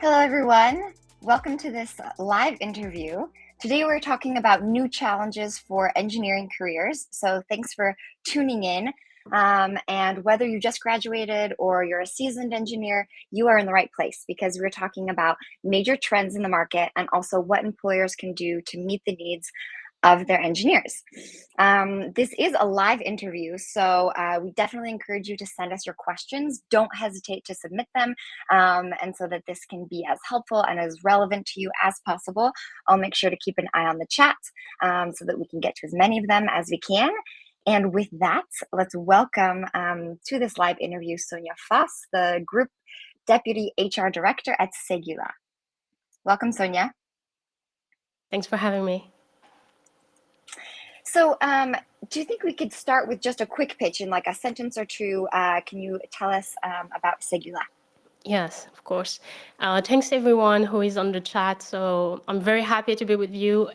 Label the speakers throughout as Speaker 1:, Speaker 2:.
Speaker 1: Hello, everyone. Welcome to this live interview. Today, we're talking about new challenges for engineering careers. So, thanks for tuning in. And whether you just graduated or you're a seasoned engineer, you are in the right place because we're talking about major trends in the market and also what employers can do to meet the needs of their engineers. This is a live interview, so we definitely encourage you to send us your questions. Don't hesitate to submit them, and so that this can be as helpful and as relevant to you as possible. I'll make sure to keep an eye on the chat so that we can get to as many of them as we can. And with that, let's welcome to this live interview Sonia Foss, the Group Deputy HR Director at Segula. Welcome, Sonia.
Speaker 2: Thanks for having me.
Speaker 1: So, do you think we could start with just a quick pitch in like a sentence or two? Can you tell us about Segula?
Speaker 2: Yes, of course. Thanks everyone who is on the chat. So I'm very happy to be with you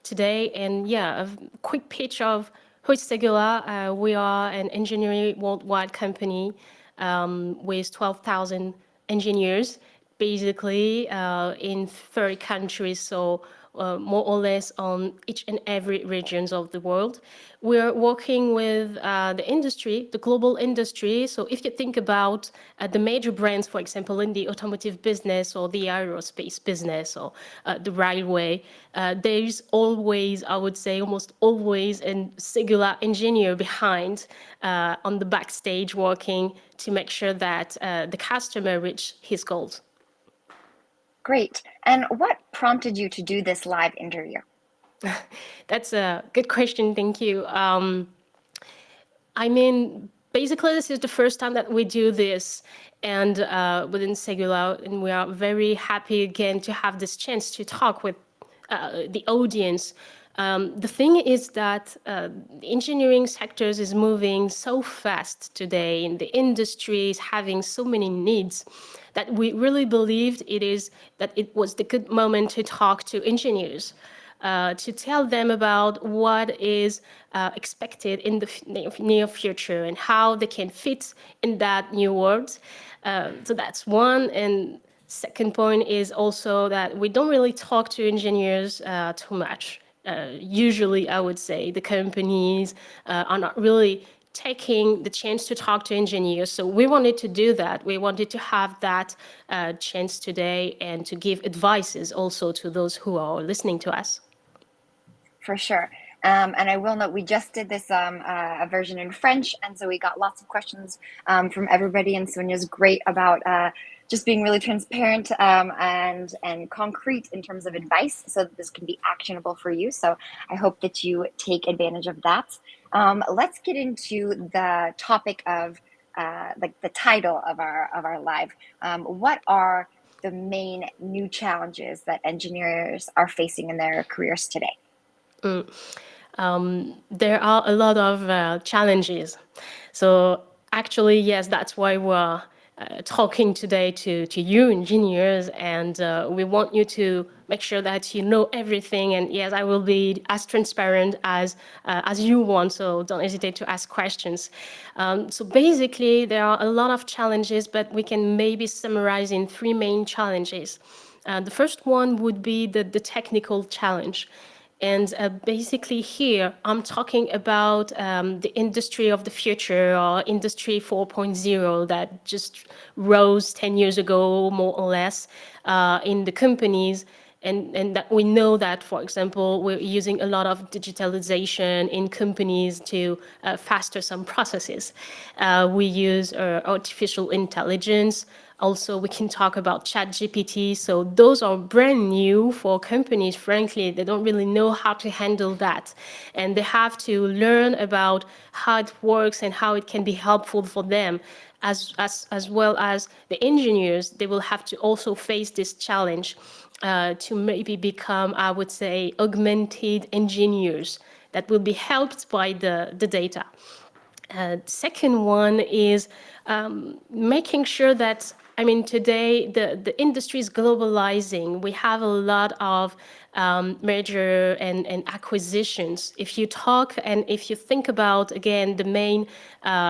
Speaker 2: today. And yeah, a quick pitch of who is Segula. We are an engineering worldwide company with 12,000 engineers, basically in 30 countries. So more or less on each and every regions of the world. We're working with the industry, the global industry. So if you think about the major brands, for example, in the automotive business or the aerospace business or the railway, there's always, I would say, almost always a Segula engineer behind on the backstage working to make sure that the customer reach his goals.
Speaker 1: Great. And what prompted you to do this live interview?
Speaker 2: That's a good question. Thank you. I mean, basically, this is the first time that we do this and within Segula, and we are very happy again to have this chance to talk with the audience. The thing is that the engineering sectors is moving so fast today, and the industry is having so many needs that we really believed it was the good moment to talk to engineers. To tell them about what is expected in the near future and how they can fit in that new world. So that's one. And second point is also that we don't really talk to engineers too much. Usually, I would say the companies are not really taking the chance to talk to engineers. So we wanted to do that. We wanted to have that chance today and to give advices also to those who are listening to us.
Speaker 1: For sure. And I will note we just did this a version in French, and so we got lots of questions from everybody. And Sonia's great about just being really transparent and concrete in terms of advice, so that this can be actionable for you. So I hope that you take advantage of that. Let's get into the topic of like the title of our live. What are the main new challenges that engineers are facing in their careers today?
Speaker 2: There are a lot of challenges. So actually, yes, that's why we're talking today to you engineers, and we want you to make sure that you know everything. And yes, I will be as transparent as you want, so don't hesitate to ask questions. So basically, there are a lot of challenges, but we can maybe summarize in three main challenges. The first one would be the technical challenge. And basically here, I'm talking about the industry of the future, or industry 4.0, that just rose 10 years ago, more or less, in the companies. And that we know that, for example, we're using a lot of digitalization in companies to faster some processes. We use artificial intelligence. Also, we can talk about ChatGPT. So those are brand new for companies. Frankly, they don't really know how to handle that. And they have to learn about how it works and how it can be helpful for them. As well as the engineers, they will have to also face this challenge to maybe become, I would say, augmented engineers that will be helped by the data. Second one is making sure that, I mean, today the industry is globalizing. We have a lot of merger and acquisitions. If you talk and if you think about, again, the main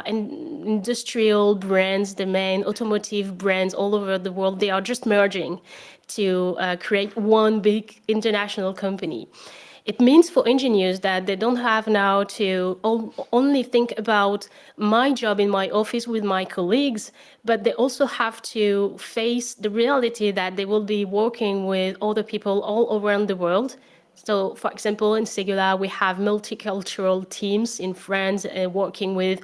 Speaker 2: industrial brands, the main automotive brands all over the world, they are just merging to create one big international company. It means for engineers that they don't have now to only think about my job in my office with my colleagues, but they also have to face the reality that they will be working with other people all around the world. So, for example, in Segula, we have multicultural teams in France working with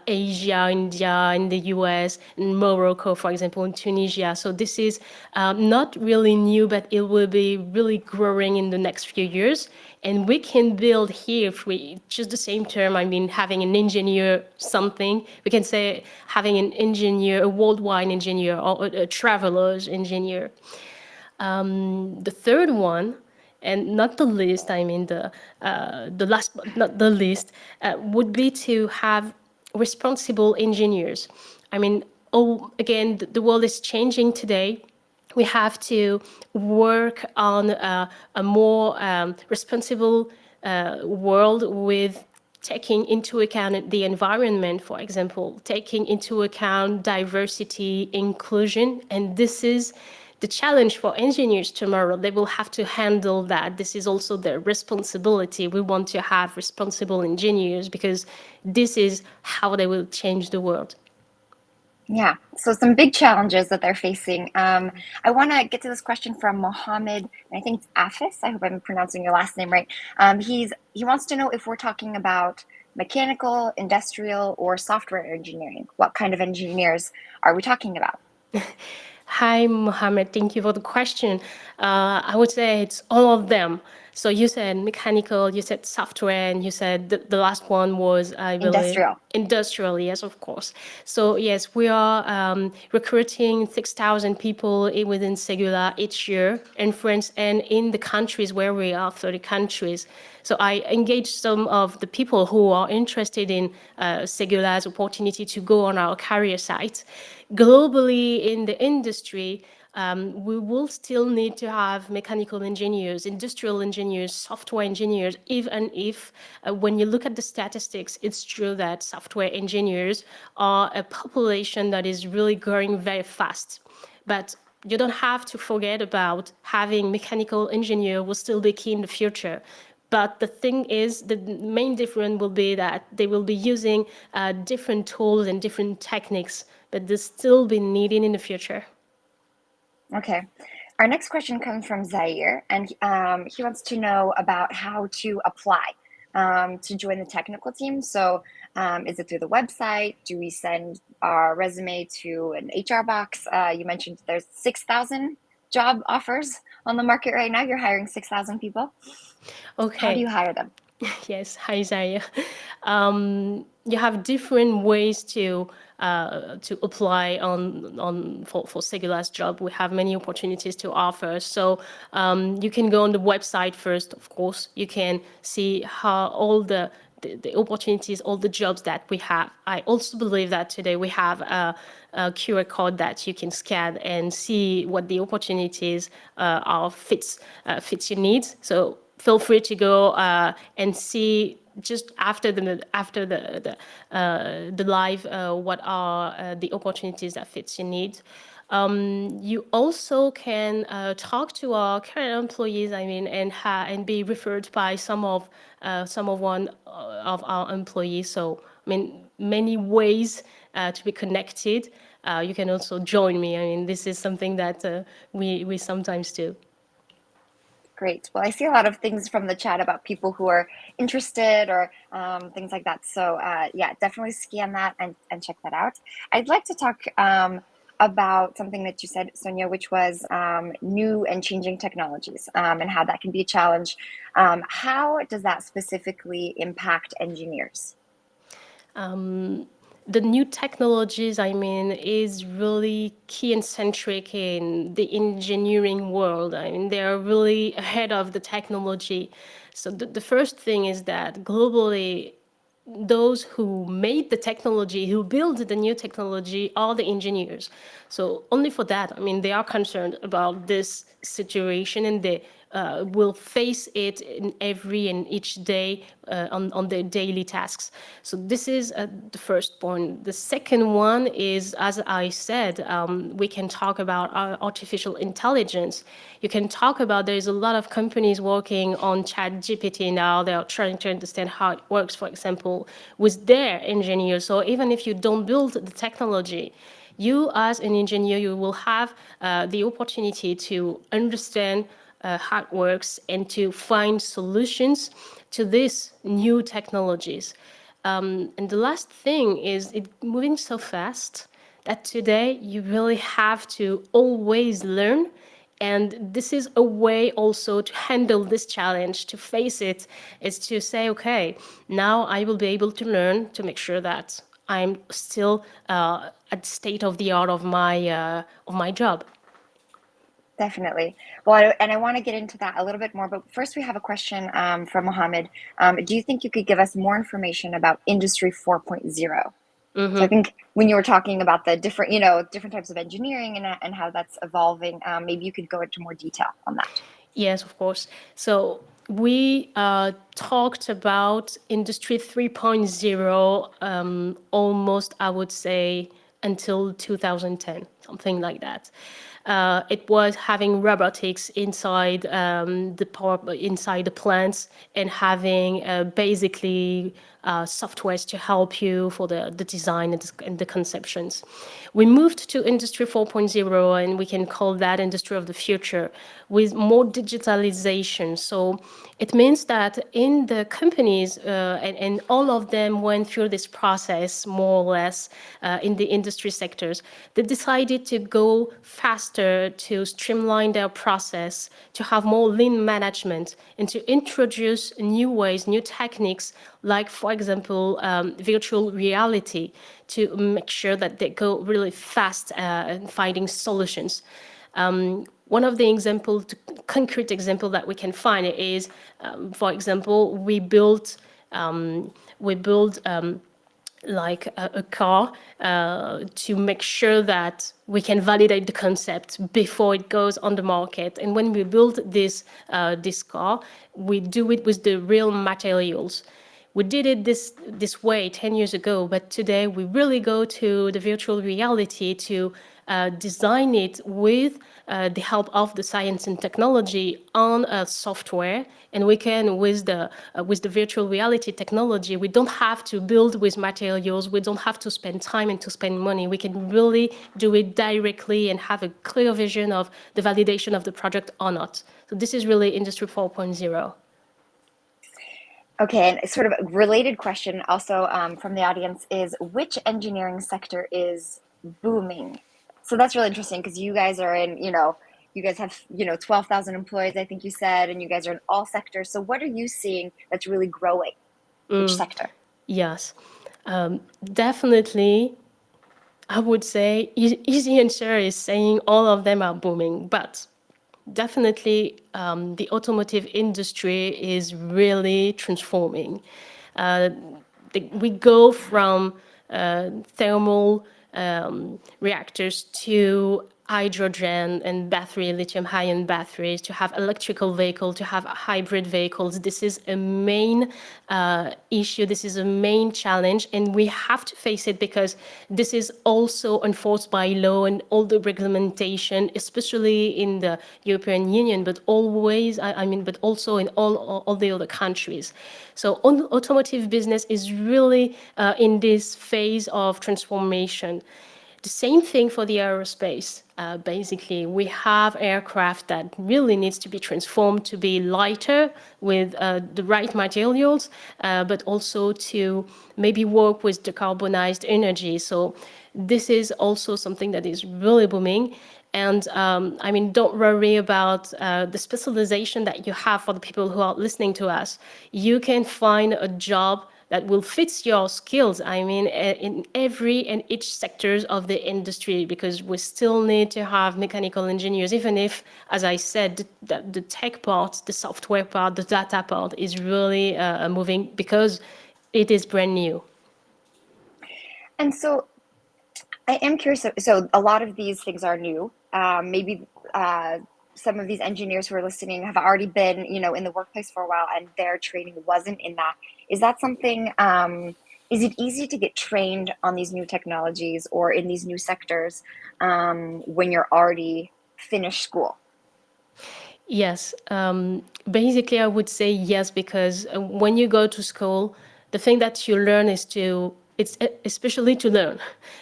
Speaker 2: Asia, India, in the US, in Morocco, for example, in Tunisia. So this is not really new, but it will be really growing in the next few years. And we can build here, if we just the same term, I mean, having an engineer something, we can say having an engineer, a worldwide engineer, or a traveler's engineer. The third one, and not the least, I mean the last but not the least, would be to have responsible engineers. I mean, oh, again, the world is changing today. We have to work on a more responsible world with taking into account the environment, for example, taking into account diversity, inclusion, and this is the challenge for engineers tomorrow. They will have to handle that. This is also their responsibility. We want to have responsible engineers because this is how they will change the world.
Speaker 1: Yeah, so some big challenges that they're facing. I want to get to this question from Mohammed, and I think it's Afis. I hope I'm pronouncing your last name right. He wants to know if we're talking about mechanical, industrial, or software engineering. What kind of engineers are we talking about?
Speaker 2: Hi, Mohammed. Thank you for the question. I would say it's all of them. So you said mechanical, you said software, and you said the last one was, I believe,
Speaker 1: Industrial.
Speaker 2: industrial. Yes, of course. So yes, we are recruiting 6,000 people within Segula each year in France and in the countries where we are, 30 countries. So I engage some of the people who are interested in Segula's opportunity to go on our career site. Globally in the industry, we will still need to have mechanical engineers, industrial engineers, software engineers, even if when you look at the statistics, it's true that software engineers are a population that is really growing very fast. But you don't have to forget about having mechanical engineer will still be key in the future. But the thing is, the main difference will be that they will be using different tools and different techniques, but they'll still be needed in the future.
Speaker 1: Okay. Our next question comes from Zaire, and he wants to know about how to apply to join the technical team. So, is it through the website? Do we send our resume to an HR box? You mentioned there's 6,000 job offers on the market right now. You're hiring 6,000 people. How do
Speaker 2: Okay.
Speaker 1: you hire them?
Speaker 2: Yes, hi Zaya. You have different ways to apply for Segula's job. We have many opportunities to offer. So you can go on the website first, of course. You can see how all the opportunities, all the jobs that we have. I also believe that today we have a QR code that you can scan and see what the opportunities are fits your needs. So feel free to go and see just after the live what are the opportunities that fits your needs. You also can talk to our current employees, I mean, and be referred by some of one of our employees. So, I mean, many ways to be connected. You can also join me. I mean, this is something that we sometimes do.
Speaker 1: Great. Well, I see a lot of things from the chat about people who are interested or things like that. So, yeah, definitely scan that and check that out. I'd like to talk about something that you said, Sonia, which was new and changing technologies and how that can be a challenge. How does that specifically impact engineers?
Speaker 2: The new technologies, I mean, is really key and centric in the engineering world. I mean, they are really ahead of the technology. So the first thing is that globally, those who made the technology, who build the new technology, are the engineers. So only for that, I mean, they are concerned about this situation, and they will face it in every and each day on their daily tasks. So this is the first point. The second one is, as I said, we can talk about artificial intelligence. You can talk about, there's a lot of companies working on ChatGPT now. They are trying to understand how it works, for example, with their engineers. So even if you don't build the technology, you as an engineer, you will have the opportunity to understand how it works and to find solutions to these new technologies. And the last thing is, it moving so fast that today you really have to always learn. And this is a way also to handle this challenge, to face it, is to say, okay, now I will be able to learn to make sure that I'm still at the state of the art of my job.
Speaker 1: Definitely. Well, and I want to get into that a little bit more, but first we have a question from Mohammed. Do you think you could give us more information about Industry 4.0? So I think when you were talking about the different, different types of engineering and how that's evolving, maybe you could go into more detail on that.
Speaker 2: Yes, of course. So we talked about Industry 3.0 almost, I would say, until 2010, something like that. It was having robotics inside inside the plants, and having basically softwares to help you for the design and the conceptions. We moved to Industry 4.0, and we can call that Industry of the Future, with more digitalization. So it means that in the companies, and all of them went through this process more or less in the industry sectors, they decided to go faster, to streamline their process, to have more lean management, and to introduce new ways, new techniques, like, for example, virtual reality, to make sure that they go really fast in finding solutions. One of the concrete example that we can find is, for example, we built like a car to make sure that we can validate the concept before it goes on the market. And when we build this car, we do it with the real materials. We did it this way 10 years ago, but today we really go to the virtual reality to design it with the help of the science and technology on software. And we can, with the virtual reality technology, we don't have to build with materials, we don't have to spend time and to spend money. We can really do it directly and have a clear vision of the validation of the project or not. So this is really Industry 4.0.
Speaker 1: Okay, and sort of a related question also from the audience is, which engineering sector is booming? So that's really interesting because you guys are in, you guys have, 12,000 employees, I think you said, and you guys are in all sectors. So what are you seeing that's really growing? Which sector?
Speaker 2: Yes, definitely. I would say easy answer is saying all of them are booming, but definitely the automotive industry is really transforming. Uh, we go from thermal reactors to hydrogen and battery, lithium-ion batteries, to have electrical vehicles, to have hybrid vehicles. This is a main issue. This is a main challenge, and we have to face it because this is also enforced by law and all the regulation, especially in the European Union, but but also in all the other countries. So automotive business is really in this phase of transformation. The same thing for the aerospace. Basically, we have aircraft that really needs to be transformed to be lighter with the right materials, but also to maybe work with decarbonized energy. So this is also something that is really booming. And don't worry about the specialization that you have. For the people who are listening to us, you can find a job that will fit your skills. In every and each sectors of the industry, because we still need to have mechanical engineers, even if, as I said, the tech part, the software part, the data part is really moving, because It is brand new.
Speaker 1: And so I am curious. So a lot of these things are new. Maybe some of these engineers who are listening have already been, in the workplace for a while, and their training wasn't in that. Is that something? Is it easy to get trained on these new technologies or in these new sectors when you're already finished school?
Speaker 2: Yes. Basically, I would say yes, because when you go to school, the thing that you learn is it's especially to learn.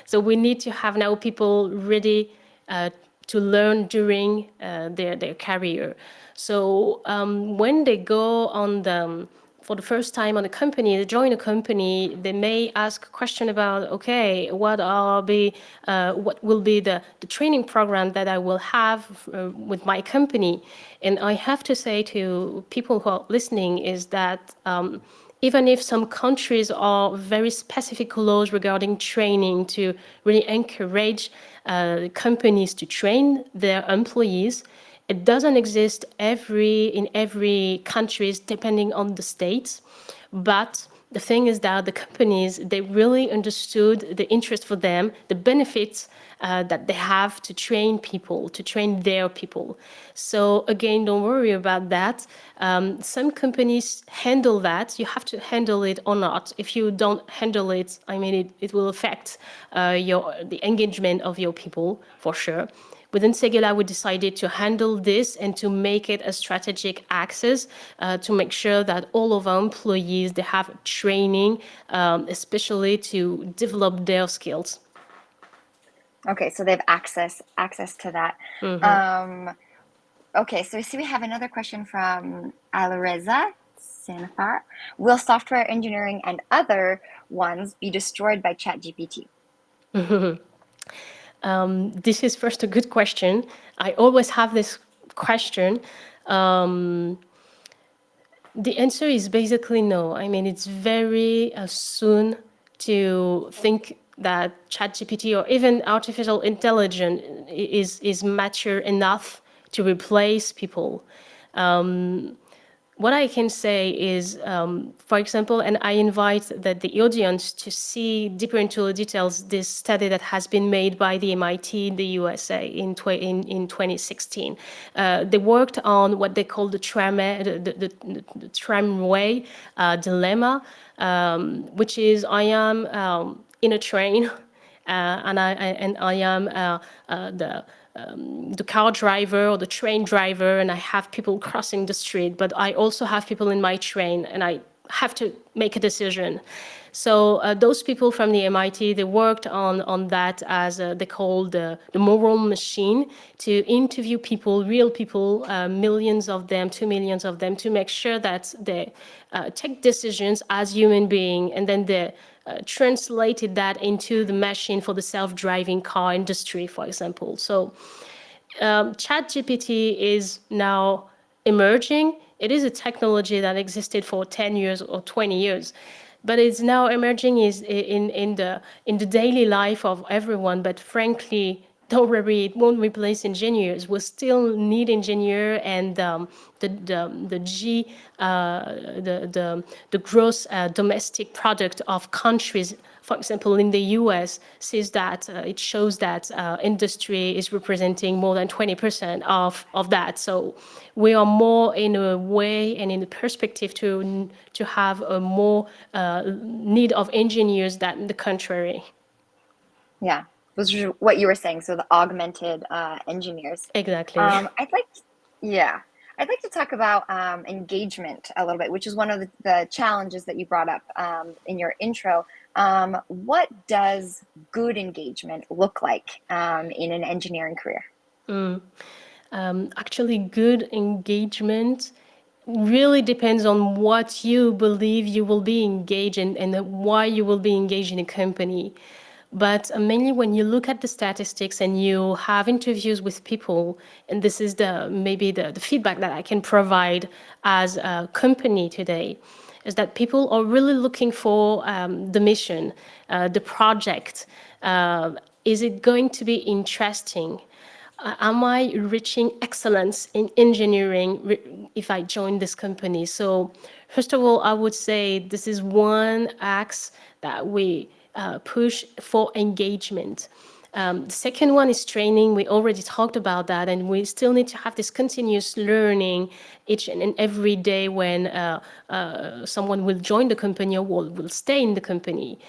Speaker 2: So we need to have now people ready uh, to learn during their career. So when they go on for the first time on a company, they join a company, they may ask a question about, okay, what will be the training program that I will have with my company? And I have to say to people who are listening is that even if some countries are very specific laws regarding training to really encourage companies to train their employees, it doesn't exist in every countries depending on the states. But the thing is that the companies, they really understood the interest for them, the benefits that they have to train people, to train their people. So again, don't worry about that. Some companies handle that. You have to handle it or not. If you don't handle it, I mean, it will affect the engagement of your people for sure. Within Segula, we decided to handle this and to make it a strategic access to make sure that all of our employees, they have training, especially to develop their skills.
Speaker 1: Okay, so they have access to that. Um, okay, so we see we have another question from Alireza Sanafar. Will software engineering and other ones be destroyed by ChatGPT?
Speaker 2: This is first a good question. I always have this question. The answer is basically no. I mean, it's very soon to think that ChatGPT or even artificial intelligence is mature enough to replace people. What I can say is, for example, and I invite the audience to see deeper into the details, this study that has been made by the MIT in the USA in 2016. They worked on what they call the tramway dilemma, which is I am in a train and I am the car driver or the train driver, and I have people crossing the street, but I also have people in my train, and I have to make a decision. So those people from the MIT, they worked on that as they call the moral machine, to interview people, real people, millions of them, 2 million of them, to make sure that they take decisions as human beings, and then they translated that into the machine for the self-driving car industry, for example. So ChatGPT is now emerging. It is a technology that existed for 10 years or 20 years, but it's now emerging is in the daily life of everyone. But frankly, don't worry, it won't replace engineers. We'll still need engineer, and the G the gross domestic product of countries, for example, in the US, says that it shows that industry is representing more than 20% of that. So we are more in a way and in a perspective to have a more need of engineers than the contrary.
Speaker 1: Yeah, was what you were saying. So the augmented engineers.
Speaker 2: Exactly.
Speaker 1: I'd like, yeah, I'd like to talk about engagement a little bit, which is one of the challenges that you brought up in your intro. What does good engagement look like in an engineering career?
Speaker 2: Actually, good engagement really depends on what you believe you will be engaged in and why you will be engaged in a company. But mainly when you look at the statistics and you have interviews with people, and this is maybe the feedback that I can provide as a company today, is that people are really looking for the mission, the project. Is it going to be interesting? am I reaching excellence in engineering if I join this company? So, first of all, I would say this is one axe that we push for engagement. The second one is training. We already talked about that, and we still need to have this continuous learning each and every day when someone will join the company or will stay in the company.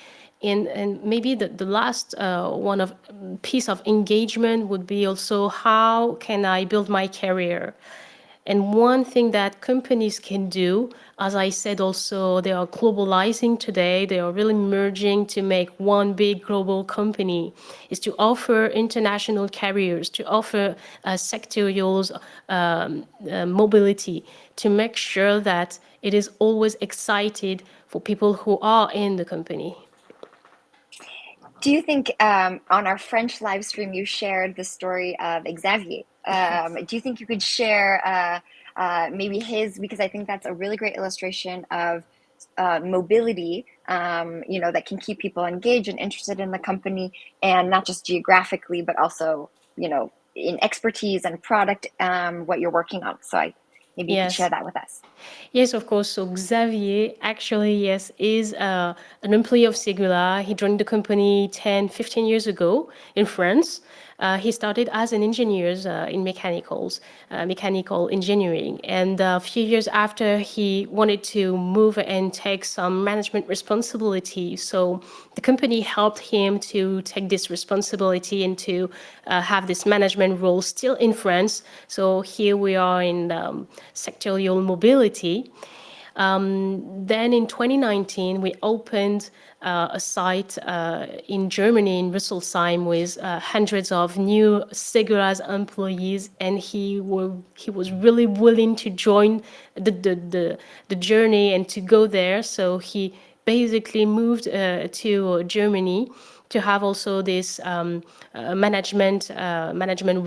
Speaker 2: And maybe the last one of piece of engagement would be also how can I build my career. And one thing that companies can do, as I said also, they are globalizing today, they are really merging to make one big global company, is to offer international careers, to offer sectorial mobility, to make sure that it is always excited for people who are in the company.
Speaker 1: Do you think on our French live stream you shared the story of Xavier? Do you think you could share maybe his, because I think that's a really great illustration of mobility, that can keep people engaged and interested in the company, and not just geographically, but also, in expertise and product, what you're working on. So maybe you could share
Speaker 2: Yes.
Speaker 1: that with us.
Speaker 2: Yes, of course. So Xavier actually, yes, is an employee of Segula. He joined the company 10, 15 years ago in France. He started as an engineer in mechanical engineering. And a few years after, he wanted to move and take some management responsibility. So the company helped him to take this responsibility and to have this management role still in France. So here we are in sectorial mobility. Then in 2019, we opened a site in Germany, in Rüsselsheim, with hundreds of new Segura's employees, and he was really willing to join the journey and to go there. So he basically moved to Germany to have also this management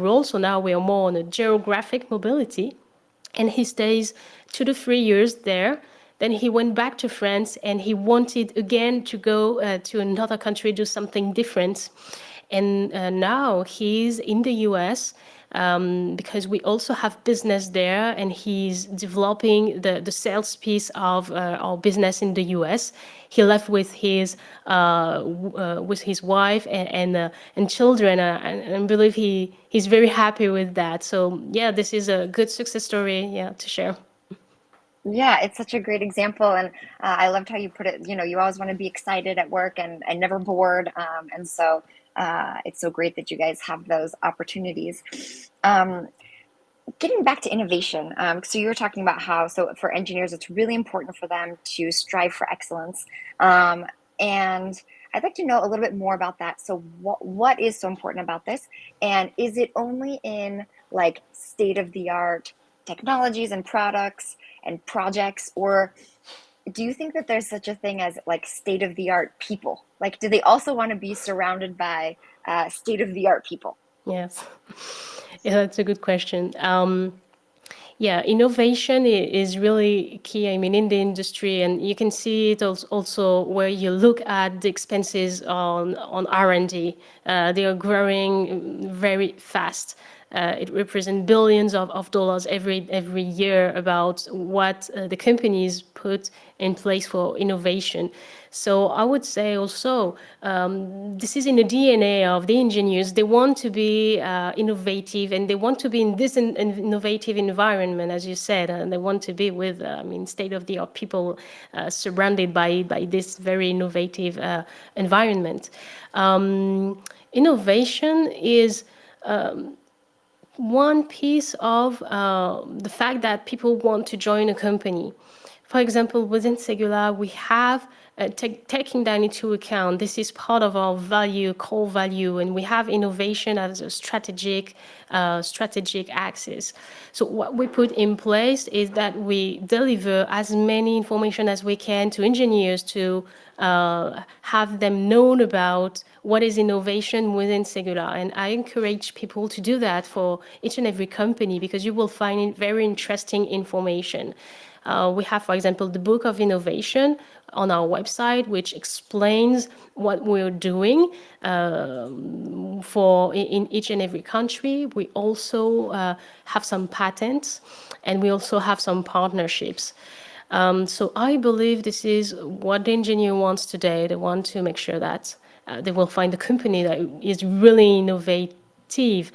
Speaker 2: role. So now we are more on a geographic mobility, and he stays 2 to 3 years there. Then he went back to France and he wanted again to go to another country, do something different. And now he's in the US because we also have business there, and he's developing the sales piece of our business in the US. He left with his wife and children, and I believe he's very happy with that. So yeah, this is a good success story, yeah, to share.
Speaker 1: Yeah, it's such a great example, and I loved how you put it. You always want to be excited at work and never bored, and so it's so great that you guys have those opportunities. Um, Getting back to innovation, so you were talking about how, so for engineers, it's really important for them to strive for excellence, um, and I'd like to know a little bit more about that. So what is so important about this, and is it only in like state of the art technologies and products and projects, or do you think that there's such a thing as like state of the art people? Like, do they also want to be surrounded by state of the art people?
Speaker 2: Yes. Yeah, that's a good question. Yeah, innovation is really key. I mean, in the industry, and you can see it also where you look at the expenses on R&D. They are growing very fast. It represents billions of dollars every year about what the companies put in place for innovation. So I would say also this is in the DNA of the engineers. They want to be innovative, and they want to be in this innovative environment, as you said, and they want to be with, state-of-the-art people surrounded by this very innovative environment. Innovation is one piece of the fact that people want to join a company. For example, within Segula, we have taking that into account. This is part of our value, core value, and we have innovation as a strategic axis. So what we put in place is that we deliver as many information as we can to engineers to have them known about what is innovation within Segula. And I encourage people to do that for each and every company, because you will find it very interesting information. We have, for example, the Book of Innovation, on our website, which explains what we're doing for in each and every country. We also have some patents, and we also have some partnerships. So I believe this is what the engineer wants today. They want to make sure that they will find a company that is really innovative,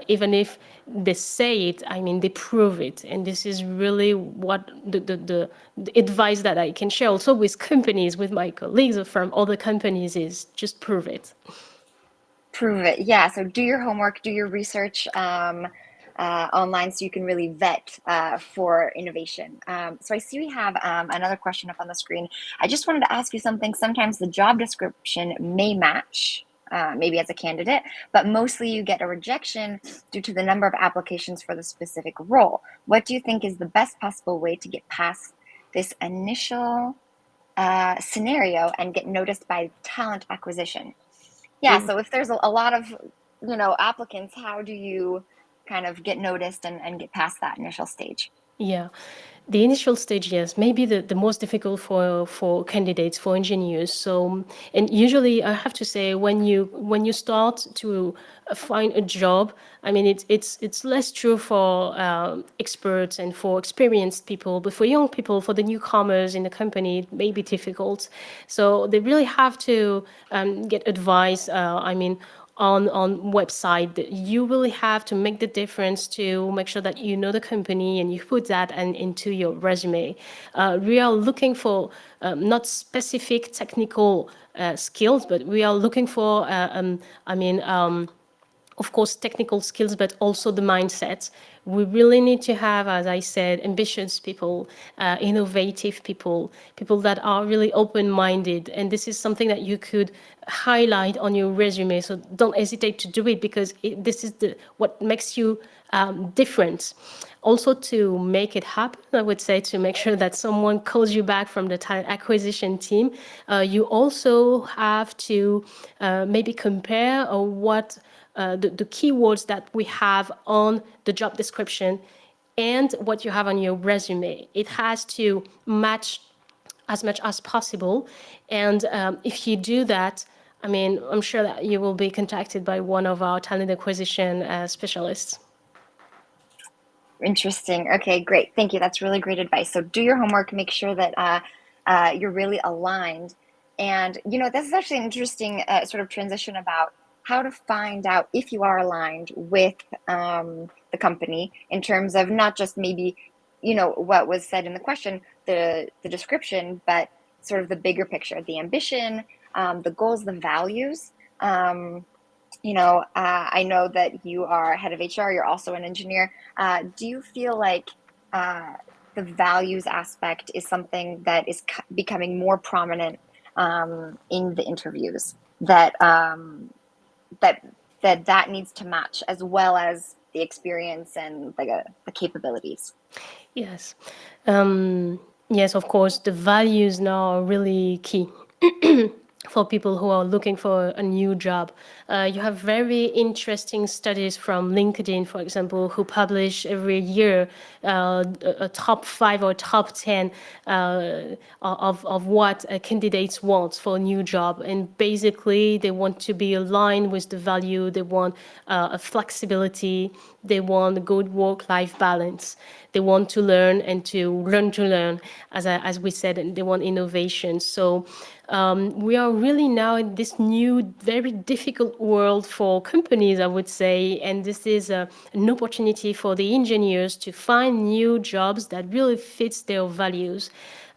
Speaker 2: even if they say it, I mean, they prove it. And this is really what the advice that I can share also with companies, with my colleagues from other companies, is just prove it.
Speaker 1: Prove it. Yeah. So do your homework, do your research online so you can really vet for innovation. So I see we have another question up on the screen. I just wanted to ask you something. Sometimes the job description may match. Maybe as a candidate, but mostly you get a rejection due to the number of applications for the specific role. What do you think is the best possible way to get past this initial scenario and get noticed by talent acquisition? Yeah, so if there's a lot of, applicants, how do you kind of get noticed and get past that initial stage?
Speaker 2: Yeah, the initial stage, yes, maybe the most difficult for candidates, for engineers. So, and usually I have to say, when you start to find a job, I mean, it's less true for experts and for experienced people, but for young people, for the newcomers in the company, it may be difficult. So they really have to get advice. I mean, on website, that you really have to make the difference to make sure that you know the company and you put that into your resume. We are looking for not specific technical skills, but we are looking for I mean of course, technical skills, but also the mindset. We really need to have, as I said, ambitious people, innovative people, people that are really open-minded. And this is something that you could highlight on your resume. So don't hesitate to do it, because this is what makes you different. Also, to make it happen, I would say, to make sure that someone calls you back from the talent acquisition team, you also have to maybe compare what the keywords that we have on the job description and what you have on your resume. It has to match as much as possible. And if you do that, I mean, I'm sure that you will be contacted by one of our talent acquisition specialists.
Speaker 1: Interesting. Okay, great. Thank you. That's really great advice. So do your homework, make sure that you're really aligned. And, this is actually an interesting sort of transition about how to find out if you are aligned with the company in terms of not just maybe, what was said in the question, the description, but sort of the bigger picture, the ambition, the goals, the values. I know that you are head of HR, you're also an engineer. Do you feel like uh, the values aspect is something that is becoming more prominent in the interviews? That that needs to match as well as the experience and the capabilities.
Speaker 2: Yes. Yes, of course, the values now are really key for people who are looking for a new job. You have very interesting studies from LinkedIn, for example, who publish every year a top 5 or top 10 of what candidates want for a new job. And basically, they want to be aligned with the value, they want a flexibility, they want a good work-life balance. They want to learn and to learn, as we said, and they want innovation. So we are really now in this new, very difficult world for companies, I would say, and this is an opportunity for the engineers to find new jobs that really fits their values.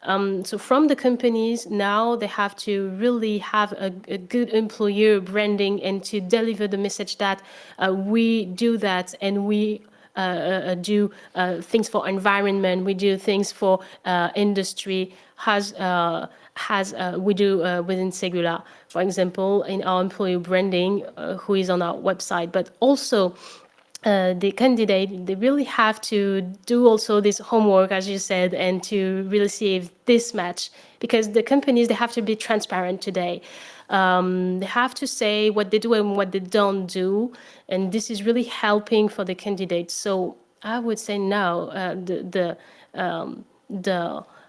Speaker 2: So from the companies now, they have to really have a good employer branding and to deliver the message that we do that, and we do things for environment, we do things for industry, we do within Segula, for example, in our employee branding, who is on our website, but also the candidate, they really have to do also this homework, as you said, and to really see if this match, because the companies, they have to be transparent today. They have to say what they do and what they don't do, and this is really helping for the candidates. So I would say now the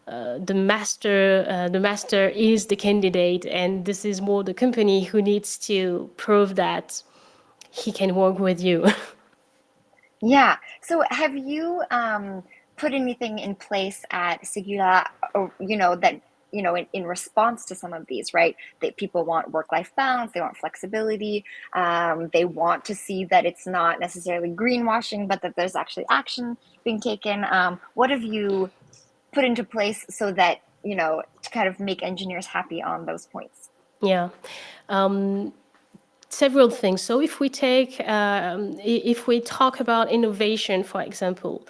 Speaker 2: the master is the candidate, and this is more the company who needs to prove that he can work with you.
Speaker 1: Yeah. So have you put anything in place at Segula, or that in response to some of these, right? That people want work-life balance, they want flexibility, they want to see that it's not necessarily greenwashing, but that there's actually action being taken. What have you put into place so that to kind of make engineers happy on those points?
Speaker 2: Yeah. Several things. So if we talk about innovation, for example,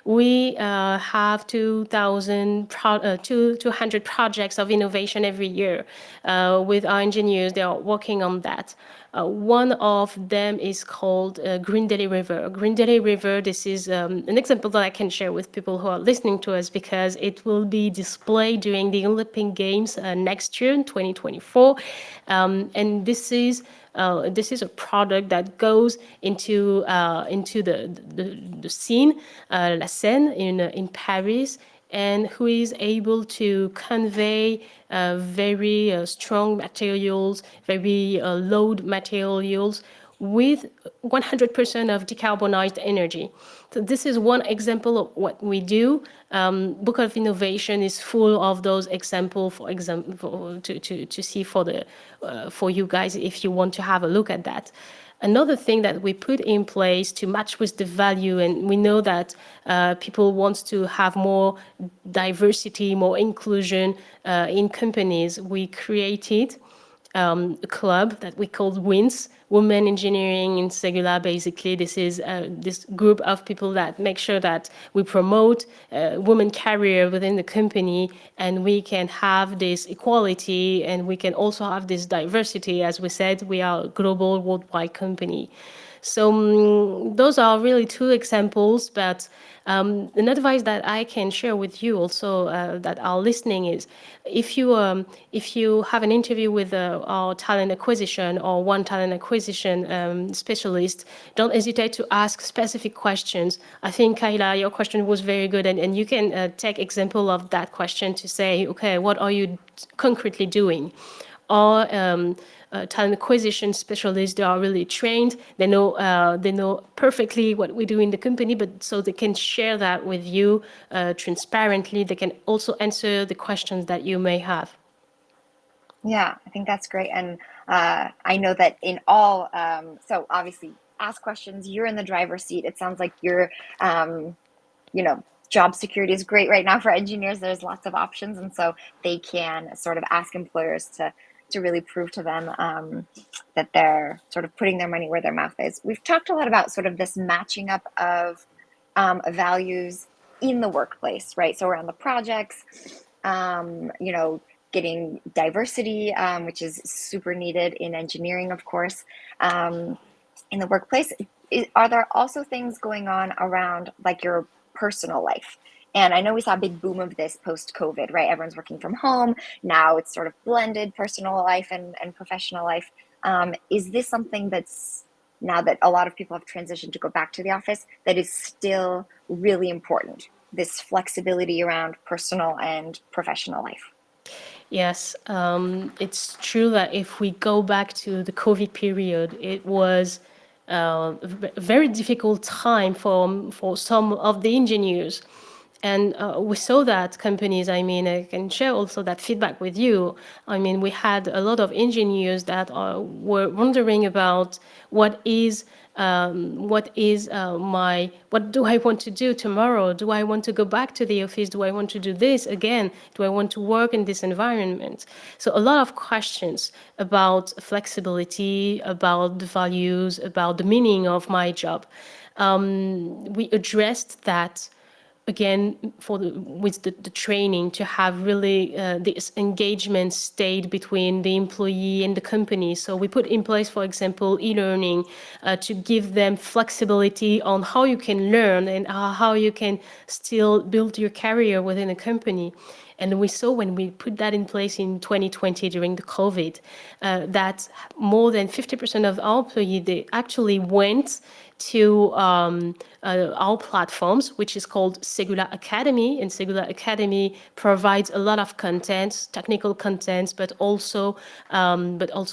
Speaker 2: we have 200 projects of innovation every year with our engineers. They are working on that. One of them is called Green Delhi River. Green Delhi River, this is an example that I can share with people who are listening to us because it will be displayed during the Olympic Games next year in 2024. And this is a product that goes into the scene, La Seine in Paris, and who is able to convey very strong materials, very low materials with 100% of decarbonized energy. So this is one example of what we do. Book of Innovation is full of those examples, for example, to see for you guys if you want to have a look at that. Another thing that we put in place to match with the value, and we know that people want to have more diversity, more inclusion in companies, we created a club that we called WINS, Women Engineering in Segula. Basically, this is this group of people that make sure that we promote women career within the company, and we can have this equality, and we can also have this diversity. As we said, we are a global, worldwide company. So those are really two examples, but an advice that I can share with you also that are listening is if you have an interview with our talent acquisition or one talent acquisition specialist, don't hesitate to ask specific questions. I think, Kayla, your question was very good, and you can take example of that question to say, okay, what are you concretely doing? Or talent acquisition specialists, they are really trained. They know perfectly what we do in the company, but so they can share that with you transparently. They can also answer the questions that you may have.
Speaker 1: Yeah, I think that's great. And I know that in all, so obviously ask questions, you're in the driver's seat. It sounds like you're, um, job security is great right now for engineers. There's lots of options. And so they can sort of ask employers to really prove to them that they're sort of putting their money where their mouth is. We've talked a lot about sort of this matching up of values in the workplace, right? So around the projects, getting diversity, which is super needed in engineering, of course, in the workplace. Are there also things going on around like your personal life? And I know we saw a big boom of this post COVID, right? Everyone's working from home. Now it's sort of blended personal life and professional life. Is this something that's now that a lot of people have transitioned to go back to the office that is still really important? This flexibility around personal and professional life.
Speaker 2: Yes, it's true that if we go back to the COVID period, it was a very difficult time for some of the engineers. And we saw that companies, I mean, I can share also that feedback with you. I mean, we had a lot of engineers that were wondering about what is what do I want to do tomorrow? Do I want to go back to the office? Do I want to do this again? Do I want to work in this environment? So a lot of questions about flexibility, about the values, about the meaning of my job. We addressed that again with the training to have really this engagement state between the employee and the company. So we put in place, for example, e-learning to give them flexibility on how you can learn and how you can still build your career within a company. And we saw when we put that in place in 2020 during the COVID, that more than 50% of our employees, they actually went to our platforms, which is called Segula Academy. And Segula Academy provides a lot of content, technical content, but also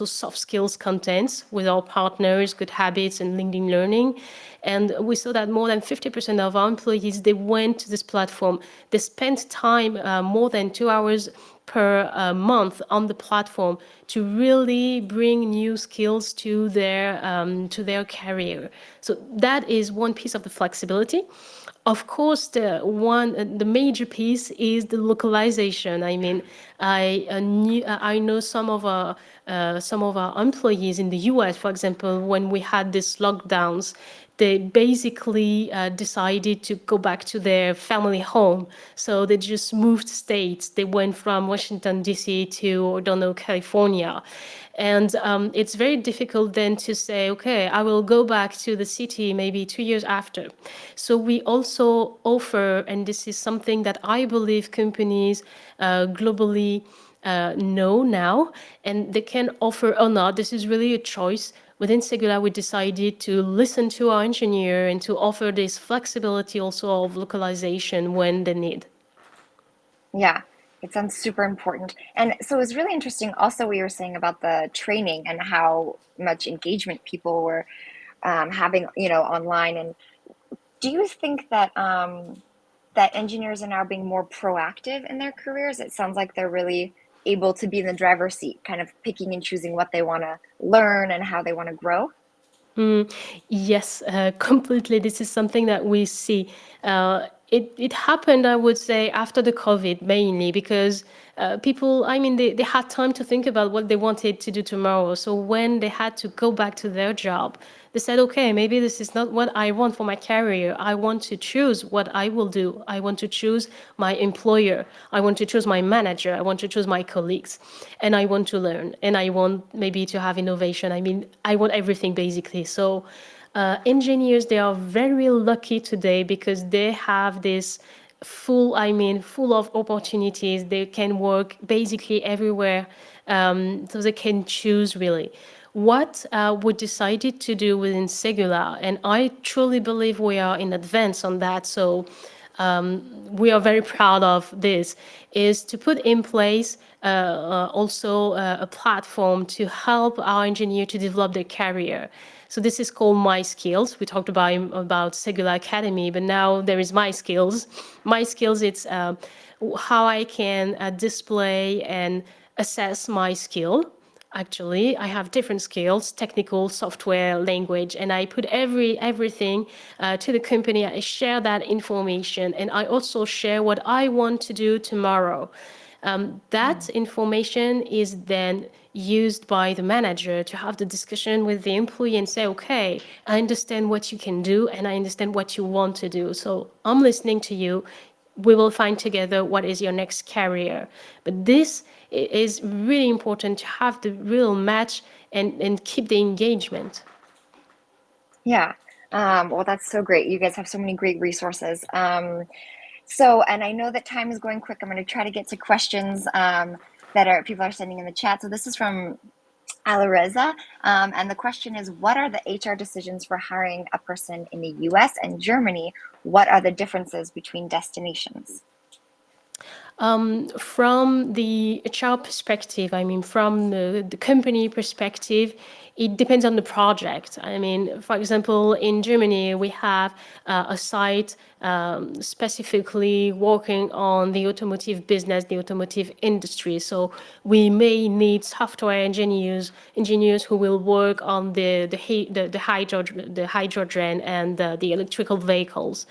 Speaker 2: soft skills contents with our partners, good habits, and LinkedIn Learning. And we saw that more than 50% of our employees, they went to this platform. They spent time, more than 2 hours per month on the platform to really bring new skills to their career. So that is one piece of the flexibility. Of course, the major piece is the localization. I mean, I know some of our employees in the U.S., for example, when we had these lockdowns, they basically decided to go back to their family home. So they just moved states. They went from Washington, D.C. to, I don't know, California. And it's very difficult then to say, okay, I will go back to the city maybe 2 years after. So we also offer, and this is something that I believe companies globally know now, and they can offer or not. This is really a choice. Within Segula, we decided to listen to our engineer and to offer this flexibility also of localization when they need.
Speaker 1: Yeah, it sounds super important. And so it was really interesting also what you were saying about the training and how much engagement people were having, online. And do you think that that engineers are now being more proactive in their careers? It sounds like they're really able to be in the driver's seat, kind of picking and choosing what they want to learn and how they want to grow.
Speaker 2: Yes, completely. This is something that we see. It happened, I would say, after the COVID mainly because people, I mean, they had time to think about what they wanted to do tomorrow. So when they had to go back to their job, they said, okay, maybe this is not what I want for my career. I want to choose what I will do. I want to choose my employer. I want to choose my manager. I want to choose my colleagues. And I want to learn. And I want maybe to have innovation. I mean, I want everything basically. So engineers, they are very lucky today because they have this full of opportunities. They can work basically everywhere, so they can choose really. What we decided to do within Segula, and I truly believe we are in advance on that, so we are very proud of this, is to put in place also a platform to help our engineer to develop their career. So this is called My Skills. We talked about Segula Academy, but now there is My Skills. My Skills, it's how I can display and assess my skill. Actually, I have different skills: technical, software, language, and I put everything to the company. I share that information, and I also share what I want to do tomorrow. That information is then used by the manager to have the discussion with the employee and say, okay, I understand what you can do and I understand what you want to do. So I'm listening to you. We will find together what is your next career. But this is really important to have the real match and keep the engagement.
Speaker 1: Yeah. Well, that's so great. You guys have so many great resources. And I know that time is going quick. I'm going to try to get to questions that are people are sending in the chat. So this is from Alareza, and the question is, what are the HR decisions for hiring a person in the US and Germany? What are the differences between destinations?
Speaker 2: From the HR perspective, I mean, from the company perspective, it depends on the project. I mean, for example, in Germany, we have a site specifically working on the automotive business, the automotive industry. So we may need software engineers who will work on the hydrogen and the electrical vehicles.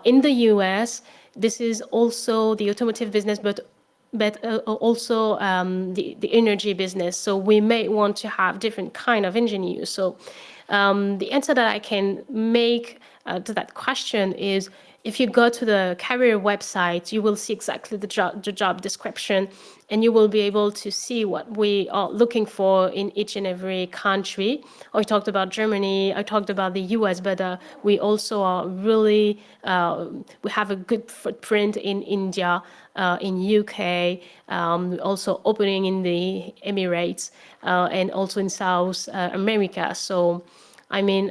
Speaker 2: In the US, this is also the automotive business, but also the energy business. So we may want to have different kind of engineers. So the answer that I can make to that question is If you go to the career website, you will see exactly the job description, and you will be able to see what we are looking for in each and every country. I talked about Germany, I talked about the US, but we also are really, we have a good footprint in India, in UK, also opening in the Emirates, and also in South America. So I mean,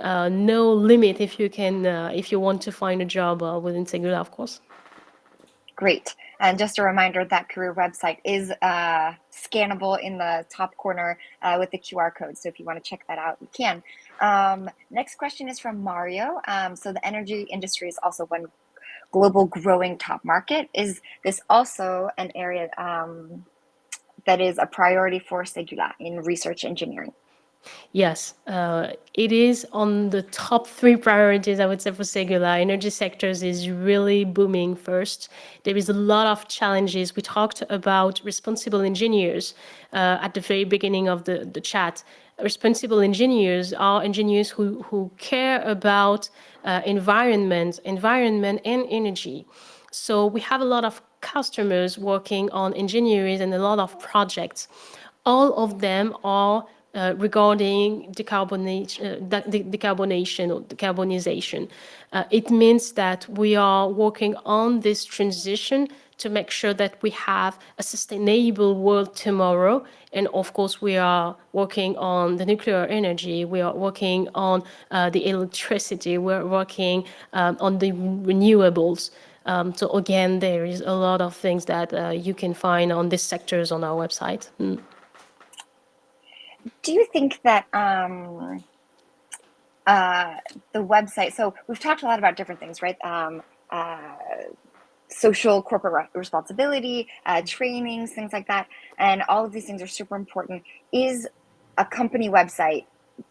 Speaker 2: no limit if you can, if you want to find a job within Segula, of course.
Speaker 1: Great. And just a reminder that career website is scannable in the top corner with the QR code. So if you want to check that out, you can. Next question is from Mario. So the energy industry is also one global growing top market. Is this also an area that is a priority for Segula in research engineering?
Speaker 2: Yes, it is on the top three priorities, I would say, for Segula. Energy sectors is really booming first. There is a lot of challenges. We talked about responsible engineers at the very beginning of the chat. Responsible engineers are engineers who care about environment and energy. So we have a lot of customers working on engineering and a lot of projects. All of them are regarding decarbonation or decarbonization. It means that we are working on this transition to make sure that we have a sustainable world tomorrow. And of course, we are working on the nuclear energy, we are working on the electricity, we're working on the renewables. So again, there is a lot of things that you can find on these sectors on our website.
Speaker 1: Do you think that the website, so we've talked a lot about different things, right? Social corporate responsibility, trainings, things like that. And all of these things are super important. Is a company website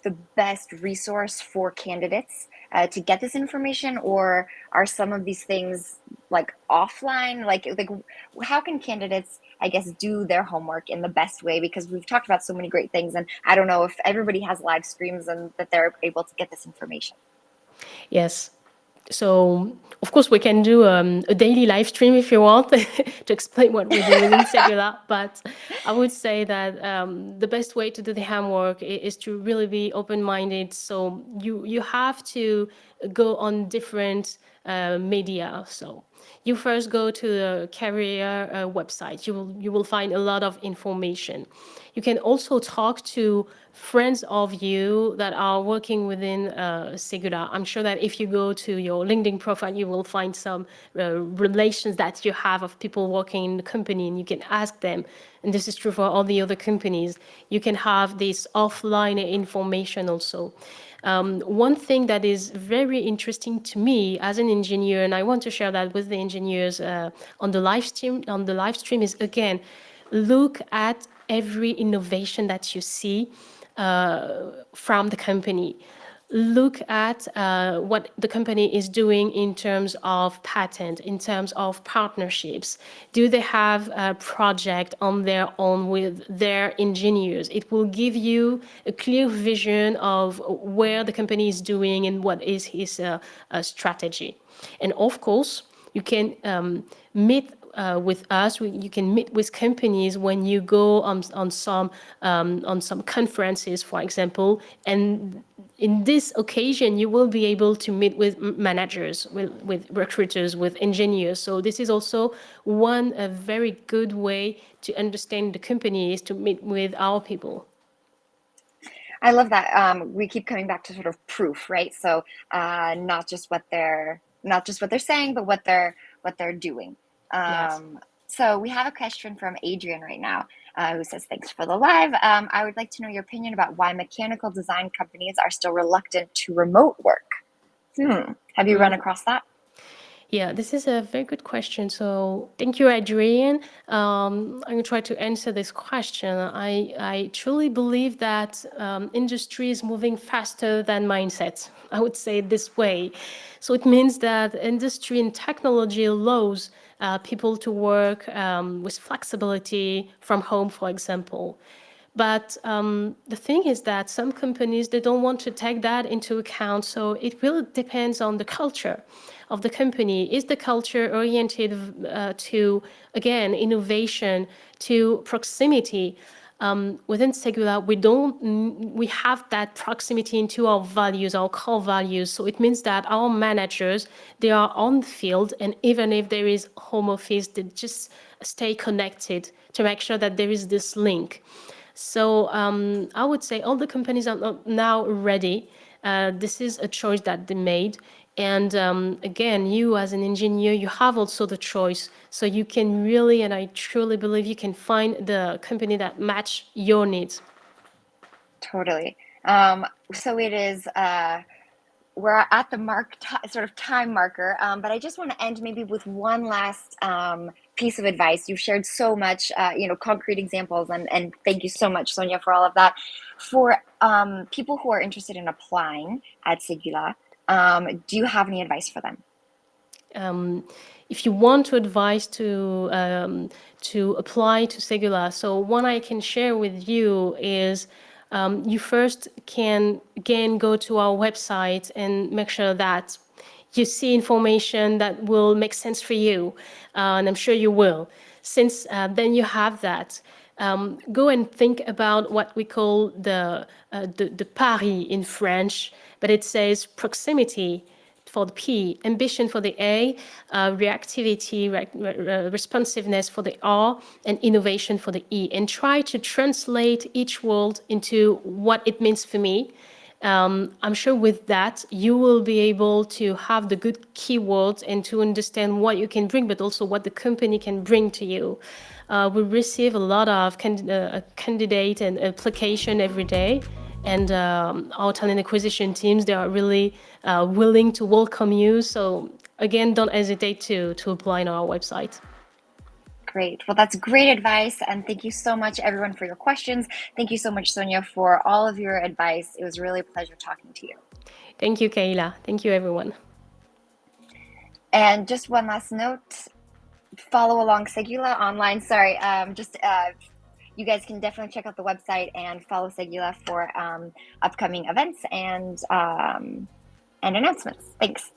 Speaker 1: the best resource for candidates to get this information, or are some of these things like offline? Like how can candidates, I guess, do their homework in the best way? Because we've talked about so many great things, and I don't know if everybody has live streams and that they're able to get this information.
Speaker 2: Yes. So, of course, we can do a daily live stream if you want to explain what we do within Segula. But I would say that the best way to do the homework is to really be open-minded. So you have to go on different media. So you first go to the career website. You will find a lot of information. You can also talk to friends of you that are working within Segura. I'm sure that if you go to your LinkedIn profile, you will find some relations that you have of people working in the company, and you can ask them. And this is true for all the other companies. You can have this offline information also. One thing that is very interesting to me as an engineer, and I want to share that with the engineers on the live stream. Is again, look at every innovation that you see from the company. Look at what the company is doing in terms of patent, in terms of partnerships. Do they have a project on their own with their engineers? It will give you a clear vision of where the company is doing and what is his strategy. And of course, you can meet with us. You can meet with companies when you go on some conferences, for example. And in this occasion, you will be able to meet with managers, with recruiters, with engineers. So this is also one a very good way to understand the company is to meet with our people.
Speaker 1: I love that. We keep coming back to sort of proof, right? So not just what they're saying, but what they're doing.
Speaker 2: Yes.
Speaker 1: So we have a question from Adrian right now, who says, "Thanks for the live. I would like to know your opinion about why mechanical design companies are still reluctant to remote work." Have you run across that?
Speaker 2: Yeah, this is a very good question. So thank you, Adrian. I'm going to try to answer this question. I truly believe that industry is moving faster than mindset. I would say it this way. So it means that industry and technology allows people to work with flexibility from home, for example. But the thing is that some companies, they don't want to take that into account. So it really depends on the culture of the company. Is the culture oriented to, again, innovation, to proximity? Within Segula, we have that proximity into our values, our core values. So it means that our managers, they are on the field, and even if there is home office, they just stay connected to make sure that there is this link. So I would say all the companies are not now ready. This is a choice that they made. And again, you as an engineer, you have also the choice. So you can really, and I truly believe you can find the company that match your needs.
Speaker 1: Totally. So it is. We're at the sort of time marker, but I just want to end maybe with one last piece of advice. You've shared so much, concrete examples, and thank you so much, Sonia, for all of that. For people who are interested in applying at Segula, do you have any advice for them?
Speaker 2: If you want to advise to apply to Segula, so one I can share with you is you first can again go to our website and make sure that you see information that will make sense for you, and I'm sure you will. Since then you have that, go and think about what we call the pari in French, but it says proximity for the P, ambition for the A, reactivity, responsiveness for the R, and innovation for the E. And try to translate each word into what it means for me. I'm sure with that, you will be able to have the good keywords and to understand what you can bring, but also what the company can bring to you. We receive a lot of candidate and application every day. And our talent acquisition teams, they are really willing to welcome you. So again, don't hesitate to apply on our website.
Speaker 1: Great. Well, that's great advice. And thank you so much, everyone, for your questions. Thank you so much, Sonia, for all of your advice. It was really a pleasure talking to you.
Speaker 2: Thank you, Kayla. Thank you, everyone.
Speaker 1: And just one last note, follow along Segula online. Sorry, you guys can definitely check out the website and follow Segula for upcoming events and announcements. Thanks.